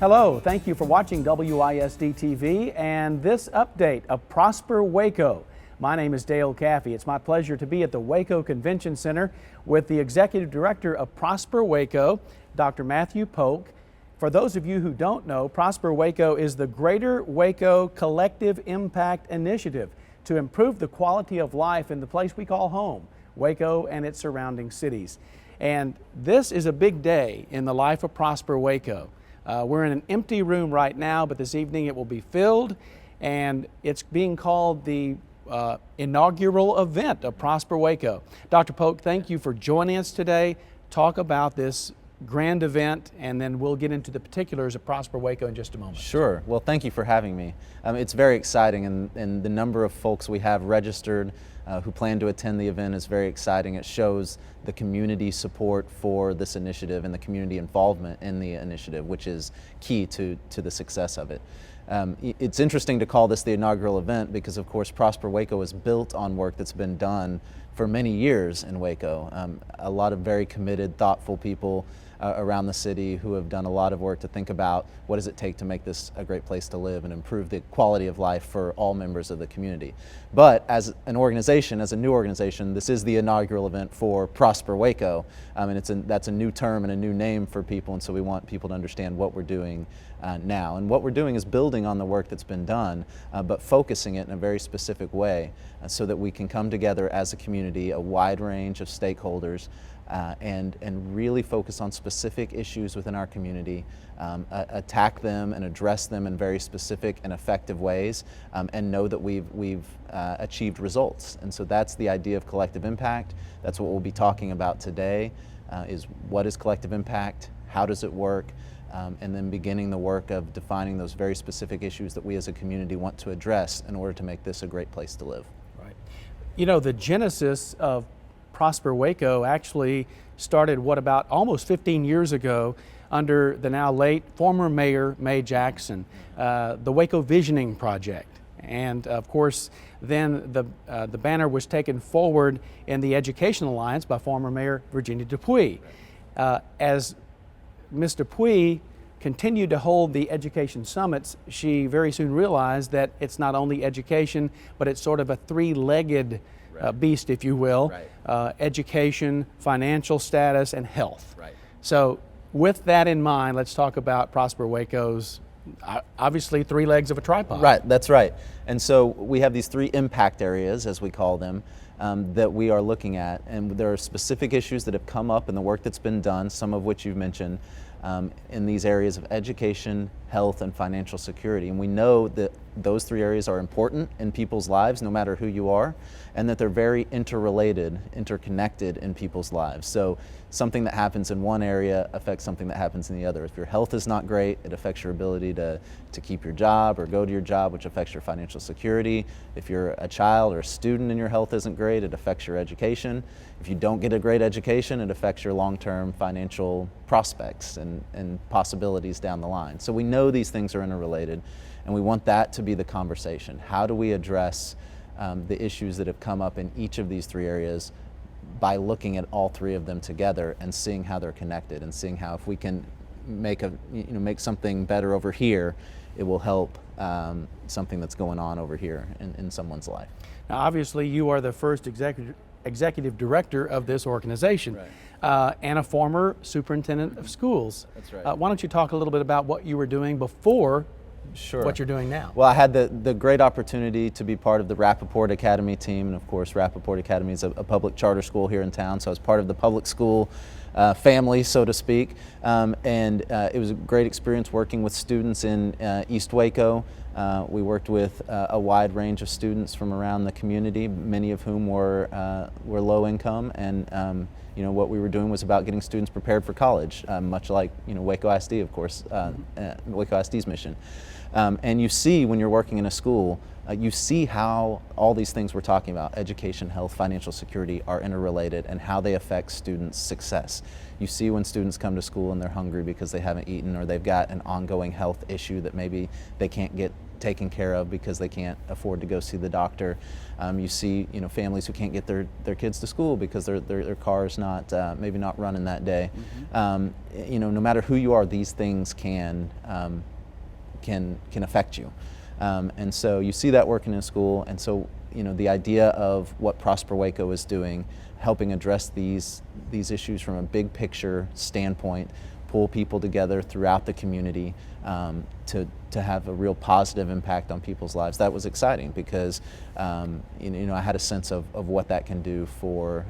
Hello, thank you for watching WISD TV and this update of Prosper Waco. My name is Dale Caffey. It's my pleasure to be at the Waco Convention Center with the Executive Director of Prosper Waco, Dr. Matthew Polk. For those of you who don't know, Prosper Waco is the Greater Waco Collective Impact Initiative to improve the quality of life in the place we call home, Waco and its surrounding cities. And this is a big day in the life of Prosper Waco. We're in an empty room right now, but this evening it will be filled, and it's being called the inaugural event of Prosper Waco. Dr. Polk, thank you for joining us today. Talk about this grand event, and then we'll get into the particulars of Prosper Waco in just a moment. Sure. Well, thank you for having me. It's very exciting, and the number of folks we have registered who plan to attend the event is very exciting. It shows the community support for this initiative and the community involvement in the initiative, which is key to the success of it. It's interesting to call this the inaugural event because, of course, Prosper Waco is built on work that's been done for many years in Waco. A lot of very committed, thoughtful people around the city who have done a lot of work to think about what does it take to make this a great place to live and improve the quality of life for all members of the community. But as an organization, as a new organization, this is the inaugural event for Prosper Waco, and that's a new term and a new name for people, and so we want people to understand what we're doing now. And what we're doing is building on the work that's been done, but focusing it in a very specific way so that we can come together as a community, a wide range of stakeholders, and really focus on specific issues within our community, attack them and address them in very specific and effective ways, and know that we've achieved results. And so that's the idea of collective impact. That's what we'll be talking about today, is what is collective impact, how does it work, and then beginning the work of defining those very specific issues that we as a community want to address in order to make this a great place to live. Right. You know, the genesis of Prosper Waco actually started about almost 15 years ago under the now late former Mayor May Jackson, the Waco Visioning Project. And of course, then the banner was taken forward in the Education Alliance by former Mayor Virginia Dupuy. As Ms. Dupuy continued to hold the education summits, she very soon realized that it's not only education, but it's sort of a three-legged beast, if you will, education, financial status, and health. Right. So with that in mind, let's talk about Prosper Waco's, obviously, three legs of a tripod. Right, that's right. And so we have these three impact areas, as we call them, that we are looking at. And there are specific issues that have come up in the work that's been done, some of which you've mentioned, in these areas of education, health, and financial security. And we know that those three areas are important in people's lives, no matter who you are, and that they're very interrelated, interconnected in people's lives. So something that happens in one area affects something that happens in the other. If your health is not great, it affects your ability to keep your job or go to your job, which affects your financial security. If you're a child or a student and your health isn't great, it affects your education. If you don't get a great education, it affects your long-term financial prospects and possibilities down the line. So we know these things are interrelated, and we want that to be the conversation. How do we address the issues that have come up in each of these three areas by looking at all three of them together and seeing how they're connected and seeing how if we can make something better over here, it will help something that's going on over here in someone's life. Now, obviously, you are the first executive director of this organization, right, and a former superintendent of schools. That's right. Why don't you talk a little bit about what you were doing before Sure. what you're doing now? Well, I had the great opportunity to be part of the Rappaport Academy team, and of course Rappaport Academy is a public charter school here in town, so I was part of the public school family, so to speak, and it was a great experience working with students in East Waco. We worked with a wide range of students from around the community, many of whom were low income, and what we were doing was about getting students prepared for college, much like Waco ISD, of course, Waco ISD's mission. And you see when you're working in a school, you see how all these things we're talking about, education, health, financial security, are interrelated and how they affect students' success. You see when students come to school and they're hungry because they haven't eaten, or they've got an ongoing health issue that maybe they can't get taken care of because they can't afford to go see the doctor. You see, families who can't get their kids to school because their car is not maybe not running that day. No matter who you are, these things can affect you. And so you see that working in school, and so the idea of what Prosper Waco is doing, helping address these issues from a big picture standpoint, pull people together throughout the community to have a real positive impact on people's lives. That was exciting because I had a sense of what that can do for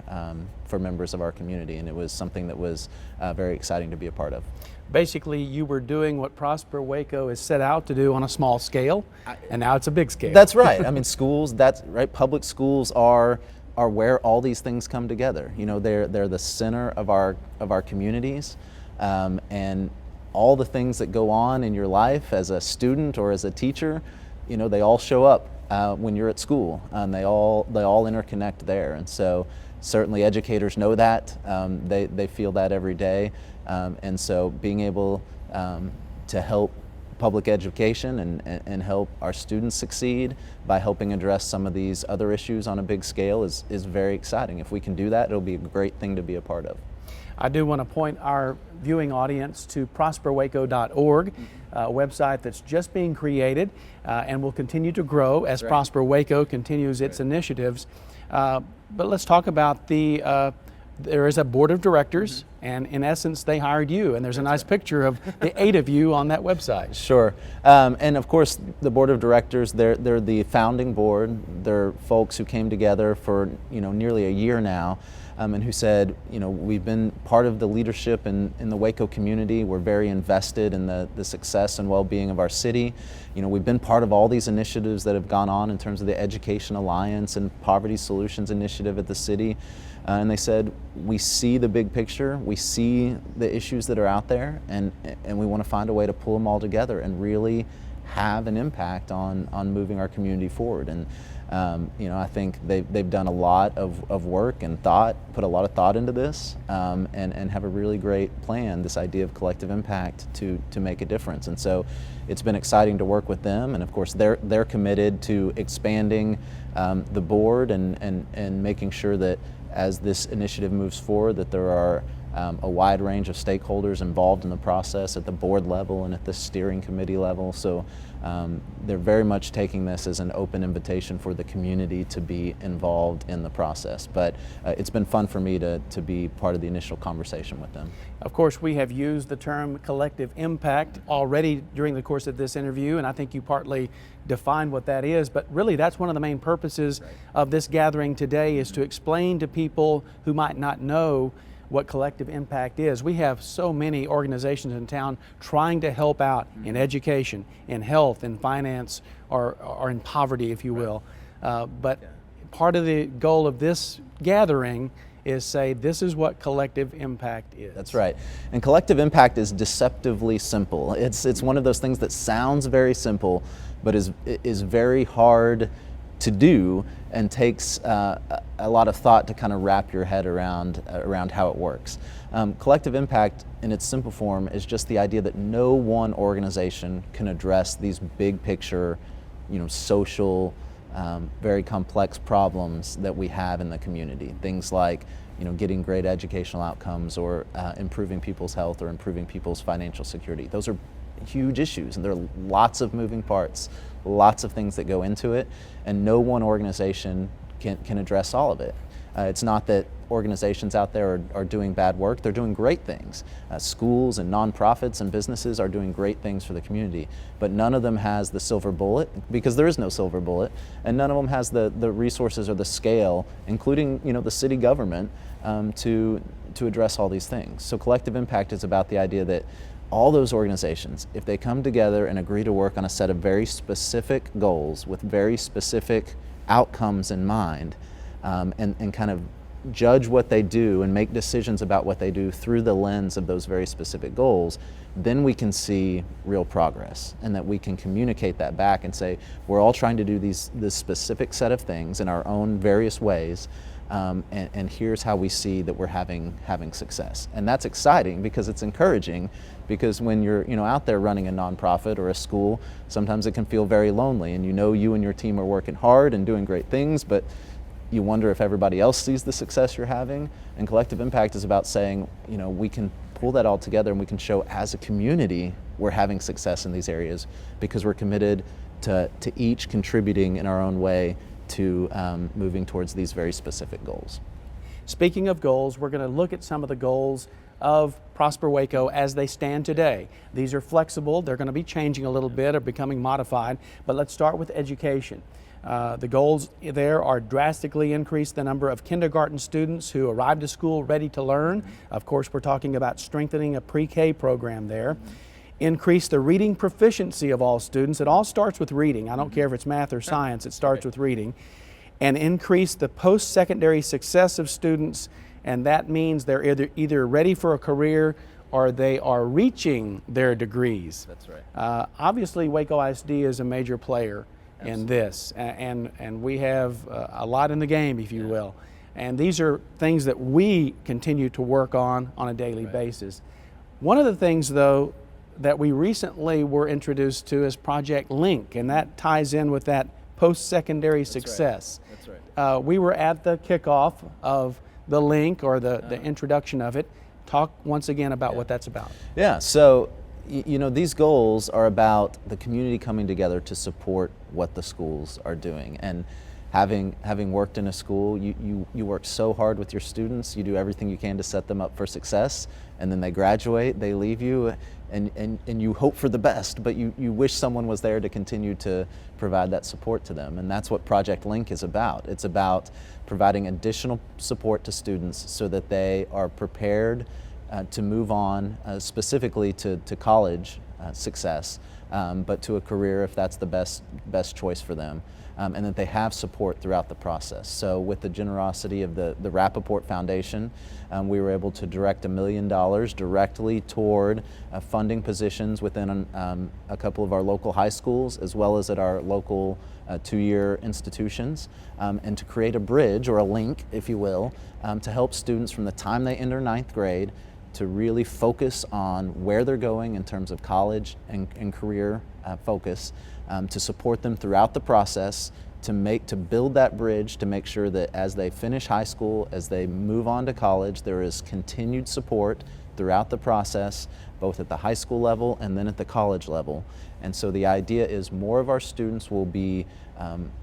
members of our community, and it was something that was very exciting to be a part of. Basically, you were doing what Prosper Waco is set out to do on a small scale, and now it's a big scale. That's right. I mean, schools. That's right. Public schools are where all these things come together. They're the center of our communities, and all the things that go on in your life as a student or as a teacher, they all show up when you're at school, and they all interconnect there. And so certainly educators know that. They feel that every day. And so being able to help public education and help our students succeed by helping address some of these other issues on a big scale is very exciting. If we can do that, it'll be a great thing to be a part of. I do want to point our viewing audience to prosperwaco.org, a website that's just being created and will continue to grow as Prosper Waco continues its initiatives. But let's talk about there is a board of directors, and in essence, they hired you, and there's a nice picture of the 8 of you on that website. Sure, and of course, the board of directors, they're the founding board. They're folks who came together for nearly a year now, and who said, we've been part of the leadership in the Waco community. We're very invested in the success and well-being of our city. We've been part of all these initiatives that have gone on in terms of the Education Alliance and Poverty Solutions Initiative at the city. And they said, we see the big picture, we see the issues that are out there, and we want to find a way to pull them all together and really have an impact on moving our community forward. And I think they've done a lot of work and put a lot of thought into this, and have a really great plan, this idea of collective impact to make a difference. And so it's been exciting to work with them, and of course they're committed to expanding the board and making sure that as this initiative moves forward, that there are a wide range of stakeholders involved in the process at the board level and at the steering committee level. So they're very much taking this as an open invitation for the community to be involved in the process. But it's been fun for me to be part of the initial conversation with them. Of course, we have used the term collective impact already during the course of this interview, and I think you partly defined what that is, but really that's one of the main purposes of this gathering today, is to explain to people who might not know what collective impact is. We have so many organizations in town trying to help out in education, in health, in finance, or in poverty, if you will. But part of the goal of this gathering is say, this is what collective impact is. That's right. And collective impact is deceptively simple. It's one of those things that sounds very simple, but is very hard to do and takes a lot of thought to kind of wrap your head around how it works. Collective impact in its simple form is just the idea that no one organization can address these big picture, social, very complex problems that we have in the community. Things like getting great educational outcomes, or improving people's health, or improving people's financial security. Those are huge issues, and there are lots of moving parts, lots of things that go into it, and no one organization can address all of it. It's not that organizations out there are doing bad work. They're doing great things. Schools and nonprofits and businesses are doing great things for the community, but none of them has the silver bullet, because there is no silver bullet, and none of them has the resources or the scale, including the city government, to address all these things. So collective impact is about the idea that all those organizations, if they come together and agree to work on a set of very specific goals with very specific outcomes in mind, and kind of judge what they do and make decisions about what they do through the lens of those very specific goals, then we can see real progress, and that we can communicate that back and say, we're all trying to do this specific set of things in our own various ways, and here's how we see that we're having success. And that's exciting because it's encouraging, because when you're out there running a nonprofit or a school, sometimes it can feel very lonely, and you and your team are working hard and doing great things, but you wonder if everybody else sees the success you're having. And Collective Impact is about saying, we can pull that all together and we can show as a community we're having success in these areas because we're committed to each contributing in our own way to moving towards these very specific goals. Speaking of goals, we're going to look at some of the goals of Prosper Waco as they stand today. These are flexible, they're going to be changing a little bit or becoming modified, but let's start with education. The goals there are drastically increase the number of kindergarten students who arrive to school ready to learn. Of course, we're talking about strengthening a pre-K program there. Increase the reading proficiency of all students. It all starts with reading. I don't care if it's math or science, it starts with reading. And increase the post-secondary success of students, and that means they're either ready for a career or they are reaching their degrees. That's right. Obviously, Waco ISD is a major player in this, and we have a lot in the game, if you will. And these are things that we continue to work on a daily basis. One of the things, though, that we recently were introduced to is Project Link, and that ties in with that post-secondary success. That's right. We were at the kickoff of the Link, or the introduction of it. Talk once again about what that's about. Yeah, so these goals are about the community coming together to support what the schools are doing. And having worked in a school, you work so hard with your students, you do everything you can to set them up for success, and then they graduate, they leave you, and you hope for the best, but you wish someone was there to continue to provide that support to them. And that's what Project Link is about. It's about providing additional support to students so that they are prepared to move on, specifically to college success, but to a career if that's the best choice for them, and that they have support throughout the process. So with the generosity of the Rappaport Foundation, we were able to direct $1 million directly toward funding positions within a couple of our local high schools, as well as at our local two-year institutions, and to create a bridge, or a link, if you will, to help students from the time they enter 9th grade to really focus on where they're going in terms of college and career focus, to support them throughout the process, to build that bridge, to make sure that as they finish high school, as they move on to college, there is continued support throughout the process, both at the high school level and then at the college level. And so the idea is more of our students will be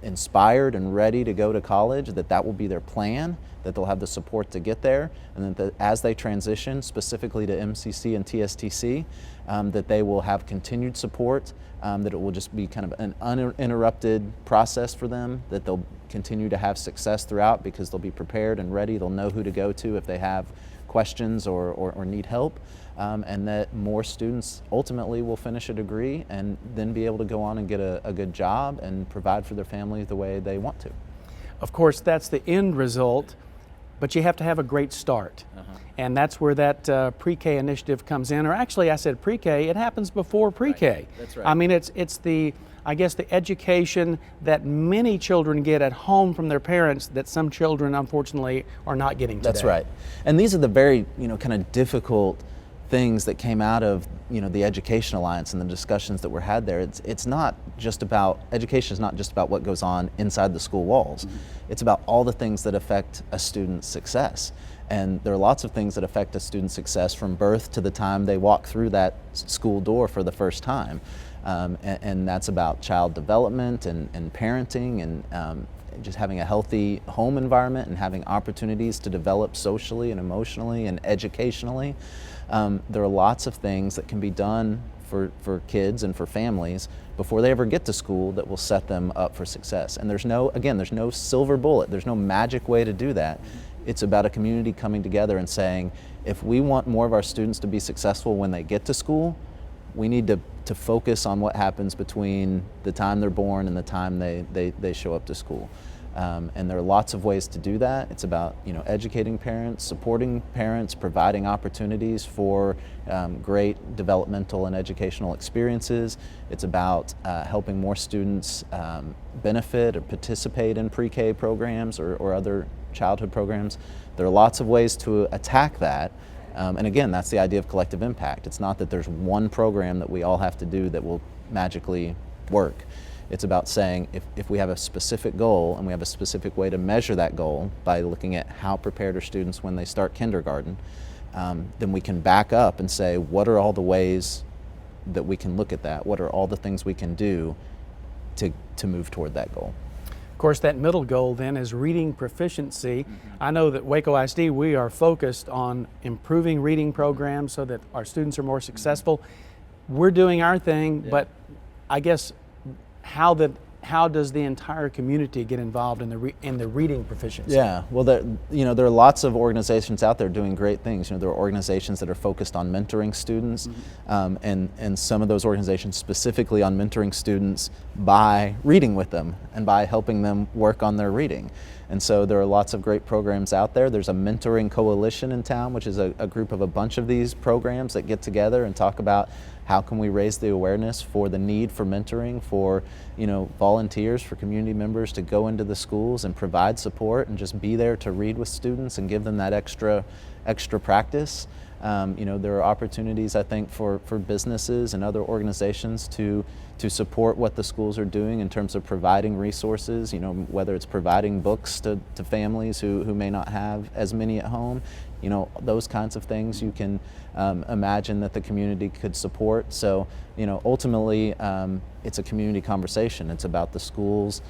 inspired and ready to go to college, that will be their plan, that they'll have the support to get there, and that as they transition specifically to MCC and TSTC, that they will have continued support, that it will just be kind of an uninterrupted process for them, that they'll continue to have success throughout because they'll be prepared and ready, they'll know who to go to if they have questions or need help, and that more students ultimately will finish a degree and then be able to go on and get a good job and provide for their family the way they want to. Of course, that's the end result, but you have to have a great start. And that's where that pre-K initiative comes in. Or actually, I said pre-K, it happens before pre-K. Right. That's right. I mean, it's the, I guess, the education that many children get at home from their parents that some children, unfortunately, are not getting today. That's right. And these are the very, kind of difficult things that came out of, the Education Alliance and the discussions that were had there. It's not just about, education is not just about what goes on inside the school walls. It's about all the things that affect a student's success. And there are lots of things that affect a student's success from birth to the time they walk through that school door for the first time. And that's about child development and parenting and just having a healthy home environment and having opportunities to develop socially and emotionally and educationally. There are lots of things that can be done for kids and for families before they ever get to school that will set them up for success. And there's no silver bullet, there's no magic way to do that. It's about a community coming together and saying, if we want more of our students to be successful when they get to school, we need to focus on what happens between the time they're born and the time they show up to school. And there are lots of ways to do that. It's about educating parents, supporting parents, providing opportunities for great developmental and educational experiences. It's about helping more students benefit or participate in pre-K programs or other childhood programs. There are lots of ways to attack that. And again, that's the idea of collective impact. It's not that there's one program that we all have to do that will magically work. It's about saying if we have a specific goal and we have a specific way to measure that goal by looking at how prepared are students when they start kindergarten, then we can back up and say, what are all the ways that we can look at that? What are all the things we can do to move toward that goal? Of course, that middle goal then is reading proficiency. I know that Waco ISD, we are focused on improving reading programs so that our students are more successful. We're doing our thing, but I guess how does the entire community get involved in the reading proficiency? Yeah, well, there are lots of organizations out there doing great things. There are organizations that are focused on mentoring students, and some of those organizations specifically on mentoring students by reading with them and by helping them work on their reading. And so there are lots of great programs out there. There's a mentoring coalition in town, which is a group of a bunch of these programs that get together and talk about how can we raise the awareness for the need for mentoring, for volunteers, for community members to go into the schools and provide support and just be there to read with students and give them that extra practice. There are opportunities, I think, for businesses and other organizations to support what the schools are doing in terms of providing resources, whether it's providing books to families who may not have as many at home, those kinds of things you can imagine that the community could support. So, ultimately, it's a community conversation. It's about the schools,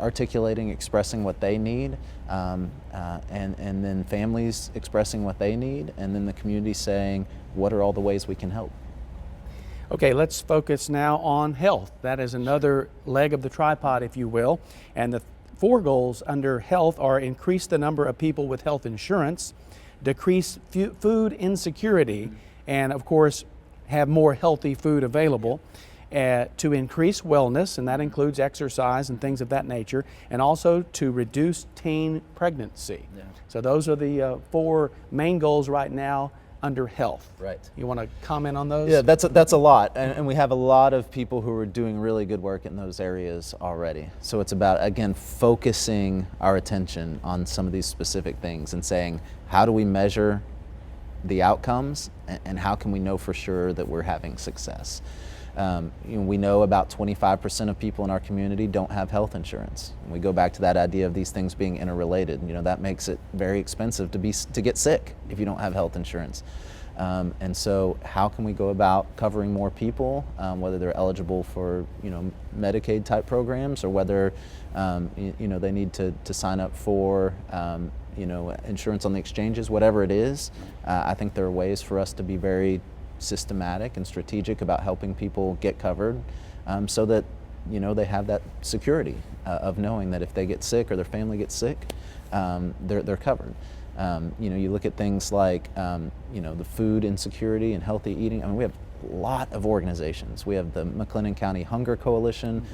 articulating, expressing what they need, and then families expressing what they need, and then the community saying, what are all the ways we can help? Okay, let's focus now on health. That is another leg of the tripod, if you will. And the 4 goals under health are increase the number of people with health insurance, decrease food insecurity, and of course, have more healthy food available. To increase wellness, and that includes exercise and things of that nature, and also to reduce teen pregnancy. Yeah. So those are the 4 main goals right now under health. Right. You want to comment on those? Yeah, that's a lot, and we have a lot of people who are doing really good work in those areas already. So it's about, again, focusing our attention on some of these specific things and saying, how do we measure the outcomes, and how can we know for sure that we're having success? We know about 25% of people in our community don't have health insurance. And we go back to that idea of these things being interrelated. That makes it very expensive to get sick if you don't have health insurance. And so how can we go about covering more people, whether they're eligible for Medicaid type programs, or whether they need to sign up for insurance on the exchanges, whatever it is. I think there are ways for us to be very systematic and strategic about helping people get covered, so that they have that security of knowing that if they get sick or their family gets sick, they're covered. You look at things like the food insecurity and healthy eating. I mean, we have a lot of organizations. We have the McLennan County Hunger Coalition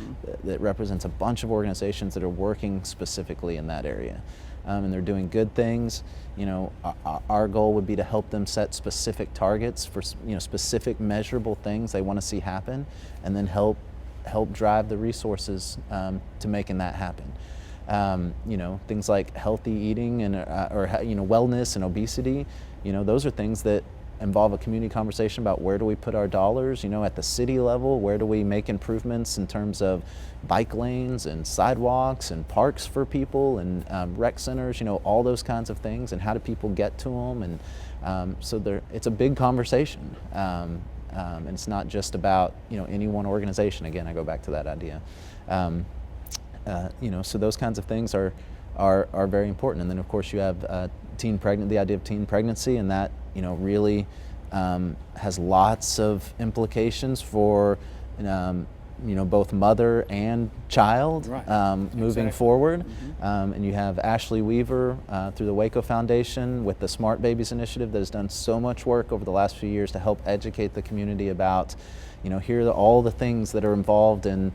that represents a bunch of organizations that are working specifically in that area. And they're doing good things. Our goal would be to help them set specific targets for specific measurable things they want to see happen, and then help drive the resources to making that happen. Things like healthy eating and wellness and obesity. Those are things that involve a community conversation about where do we put our dollars. At the city level, where do we make improvements in terms of bike lanes and sidewalks and parks for people and rec centers, all those kinds of things, and how do people get to them? And it's a big conversation, and it's not just about any one organization. Again, I go back to that idea. So those kinds of things are very important. And then of course you have the idea of teen pregnancy, and that really has lots of implications for both mother and child, right. Moving forward. And you have Ashley Weaver through the Waco Foundation with the Smart Babies Initiative that has done so much work over the last few years to help educate the community about, here are all the things that are involved in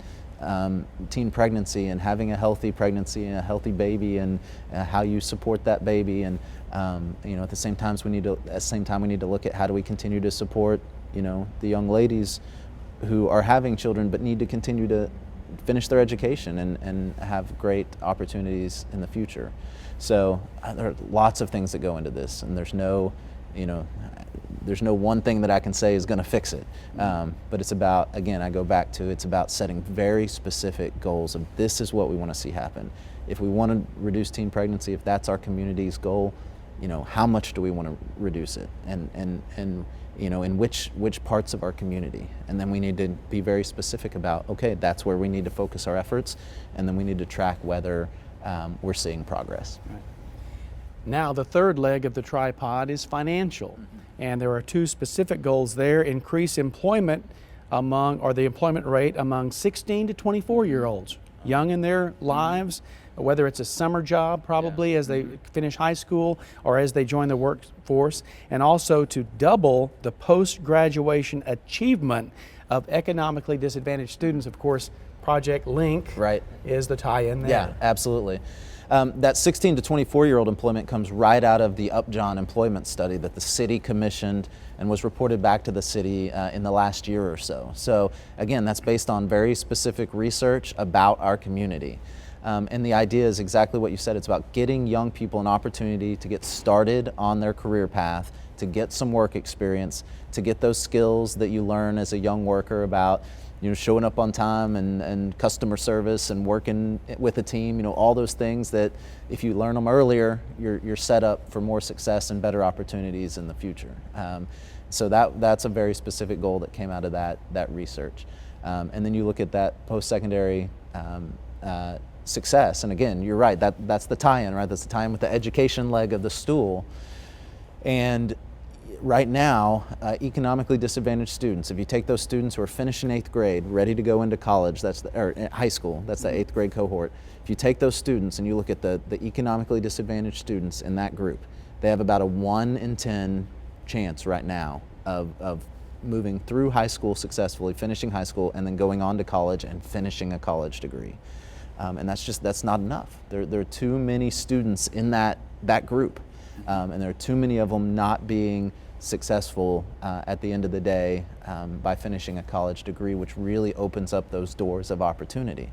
teen pregnancy and having a healthy pregnancy and a healthy baby, and how you support that baby. And at the same time we need to look at how do we continue to support the young ladies who are having children but need to continue to finish their education and have great opportunities in the future. So there are lots of things that go into this, and there's no one thing that I can say is going to fix it. But it's about, again, I go back to, it's about setting very specific goals of this is what we want to see happen. If we want to reduce teen pregnancy, if that's our community's goal, how much do we want to reduce it, and in which parts of our community? And then we need to be very specific about, okay, that's where we need to focus our efforts, and then we need to track whether we're seeing progress. Right. Now, the third leg of the tripod is financial, and there are two specific goals there: increase employment the employment rate among 16 to 24-year-olds, young in their lives, whether it's a summer job probably as they finish high school or as they join the workforce, and also to double the post-graduation achievement of economically disadvantaged students. Of course, Project Link is the tie-in there. Yeah, absolutely. That 16 to 24-year-old employment comes right out of the Upjohn employment study that the city commissioned and was reported back to the city in the last year or so. So again, that's based on very specific research about our community. And the idea is exactly what you said. It's about getting young people an opportunity to get started on their career path, to get some work experience, to get those skills that you learn as a young worker about showing up on time and customer service and working with a team, all those things that if you learn them earlier, you're set up for more success and better opportunities in the future. So that's a very specific goal that came out of that research. And then you look at that post-secondary success, and again, you're right, that's the tie-in, right? That's the tie-in with the education leg of the stool. And right now, economically disadvantaged students, if you take those students who are finishing 8th grade, ready to go into college, or high school, that's the 8th grade cohort. If you take those students and you look at the economically disadvantaged students in that group, they have about a 1 in 10 chance right now of moving through high school successfully, finishing high school, and then going on to college and finishing a college degree. And that's not enough. There are too many students in that group, and there are too many of them not being successful at the end of the day by finishing a college degree, which really opens up those doors of opportunity.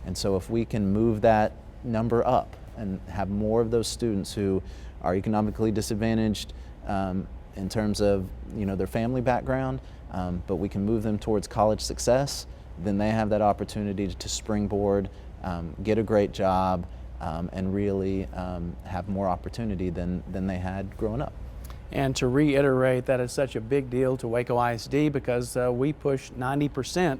And so if we can move that number up and have more of those students who are economically disadvantaged in terms of their family background, but we can move them towards college success, then they have that opportunity to springboard, get a great job, and really have more opportunity than they had growing up. And to reiterate, that is such a big deal to Waco ISD because we push 90%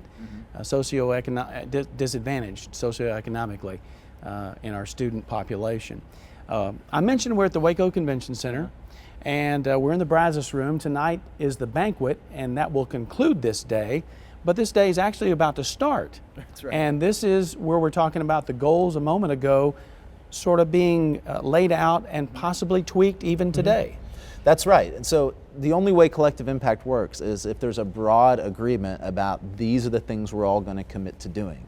disadvantaged socioeconomically in our student population. I mentioned we're at the Waco Convention Center, and we're in the Brazos Room. Tonight is the banquet, and that will conclude this day. But this day is actually about to start. That's right. And this is where we're talking about the goals a moment ago sort of being laid out and possibly tweaked even today. That's right. And so the only way collective impact works is if there's a broad agreement about these are the things we're all going to commit to doing.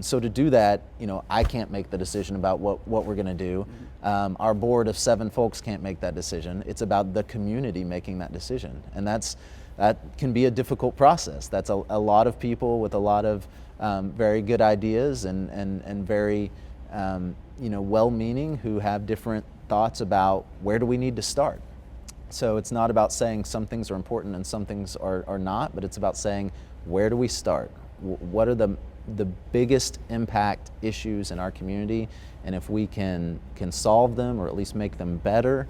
So to do that, I can't make the decision about what we're going to do. Our board of 7 folks can't make that decision. It's about the community making that decision. And that can be a difficult process. That's a lot of people with a lot of very good ideas and very well-meaning who have different thoughts about where do we need to start. So it's not about saying some things are important and some things are not, but it's about saying where do we start? What are the biggest impact issues in our community, and if we can solve them or at least make them better,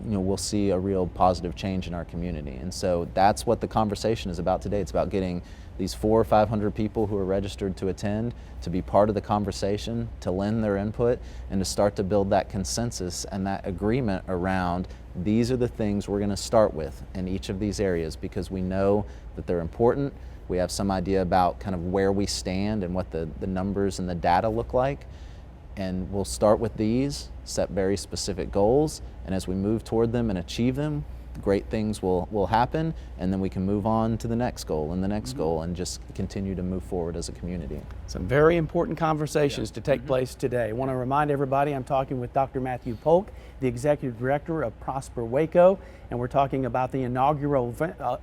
we'll see a real positive change in our community. And so that's what the conversation is about today. It's about getting these 400 or 500 people who are registered to attend to be part of the conversation, to lend their input, and to start to build that consensus and that agreement around these are the things we're going to start with in each of these areas because we know that they're important. We have some idea about kind of where we stand and what the numbers and the data look like. And we'll start with these, set very specific goals, and as we move toward them and achieve them, great things will happen, and then we can move on to the next goal and the next goal and just continue to move forward as a community. Some very important conversations to take place today. I want to remind everybody I'm talking with Dr. Matthew Polk, the Executive Director of Prosper Waco, and we're talking about the inaugural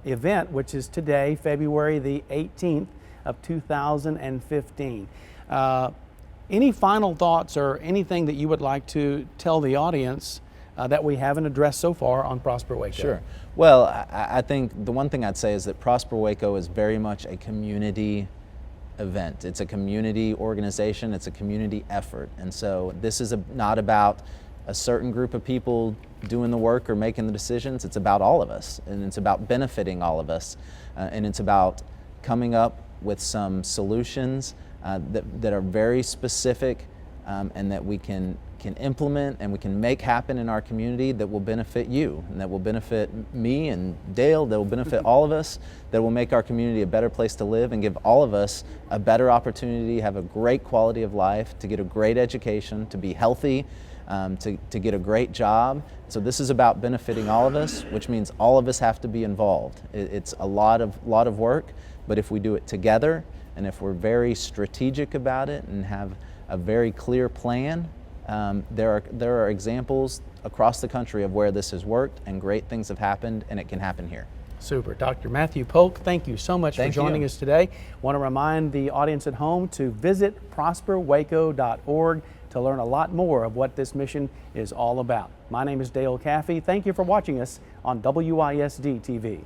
event, which is today, February the 18th of 2015. Any final thoughts or anything that you would like to tell the audience that we haven't addressed so far on Prosper Waco? Sure. Well, I think the one thing I'd say is that Prosper Waco is very much a community event. It's a community organization. It's a community effort. And so this is not about a certain group of people doing the work or making the decisions. It's about all of us, and it's about benefiting all of us. And it's about coming up with some solutions that are very specific and that we can implement and we can make happen in our community that will benefit you and that will benefit me and Dale, that will benefit all of us, that will make our community a better place to live and give all of us a better opportunity, have a great quality of life, to get a great education, to be healthy, to get a great job. So this is about benefiting all of us, which means all of us have to be involved. It's a lot of work, but if we do it together and if we're very strategic about it and have a very clear plan, there are examples across the country of where this has worked and great things have happened, and it can happen here. Super. Dr. Matthew Polk, thank you so much for joining us today. Want to remind the audience at home to visit prosperwaco.org to learn a lot more of what this mission is all about. My name is Dale Caffey. Thank you for watching us on WISD TV.